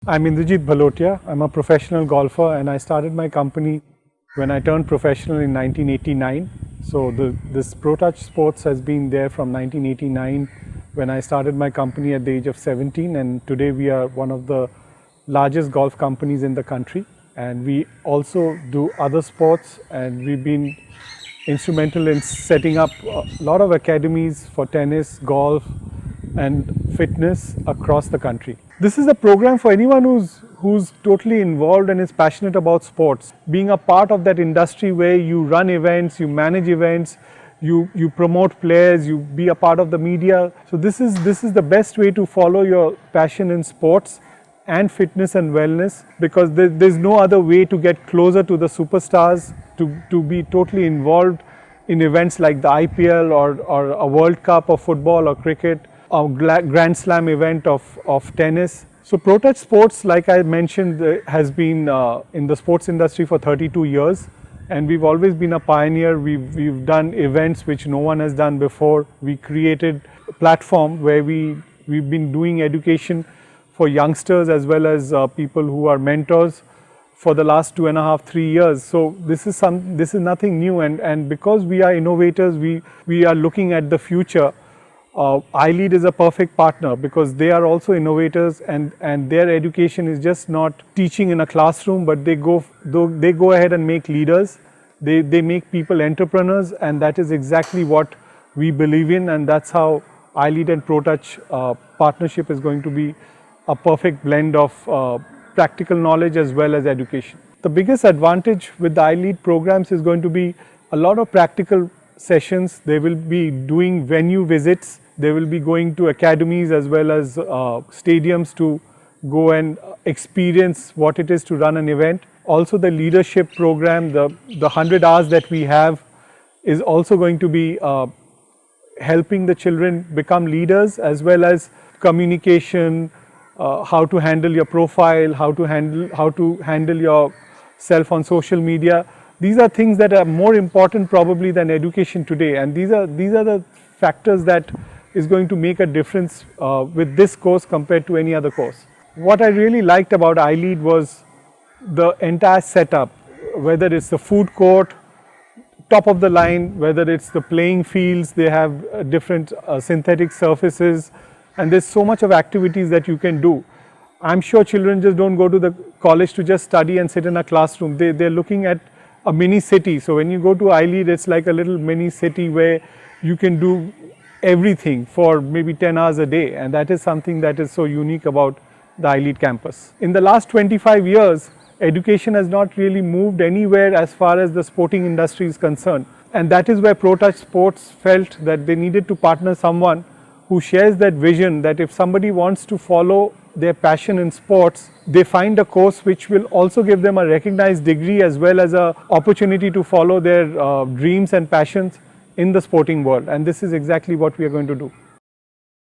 I'm Indrajit Bhalotia. I'm a professional golfer and I started my company when I turned professional in 1989. So this ProTouch Sports has been there from 1989 when I started my company at the age of 17, and today we are one of the largest golf companies in the country. And we also do other sports, and we've been instrumental in setting up a lot of academies for tennis, golf and fitness across the country. This is a program for anyone who's totally involved and is passionate about sports. Being a part of that industry where you run events, you manage events, you promote players, you be a part of the media. So this is the best way to follow your passion in sports and fitness and wellness, because there's no other way to get closer to the superstars, to be totally involved in events like the IPL or a World Cup of football or cricket, a Grand Slam event of tennis. So ProTouch Sports, like I mentioned, has been in the sports industry for 32 years, and we've always been a pioneer. We've done events which no one has done before. We created a platform where we've been doing education for youngsters as well as people who are mentors for the last 2.5, 3 years. So this is nothing new, and because we are innovators, we are looking at the future. iLead is a perfect partner because they are also innovators, and their education is just not teaching in a classroom, but they go ahead and make leaders. They make people entrepreneurs, and that is exactly what we believe in, and that's how iLead and ProTouch partnership is going to be a perfect blend of practical knowledge as well as education. The biggest advantage with the iLead programs is going to be a lot of practical sessions. They will be doing venue visits. They will be going to academies as well as stadiums to go and experience what it is to run an event. Also the leadership program, the 100 hours that we have is also going to be helping the children become leaders, as well as communication, how to handle your profile, how to handle yourself on social media. These are things that are more important probably than education today, and these are the factors that is going to make a difference with this course compared to any other course. What I really liked about iLead was the entire setup, whether it's the food court, top of the line, whether it's the playing fields. They have different synthetic surfaces, and there's so much of activities that you can do. I'm sure children just don't go to the college to just study and sit in a classroom. They're looking at a mini city. So when you go to iLead, it's like a little mini city where you can do everything for maybe 10 hours a day, and that is something that is so unique about the iLead campus. In the last 25 years, education has not really moved anywhere as far as the sporting industry is concerned, and that is where ProTouch Sports felt that they needed to partner someone who shares that vision, that if somebody wants to follow their passion in sports, they find a course which will also give them a recognized degree as well as an opportunity to follow their dreams and passions in the sporting world. And this is exactly what we are going to do.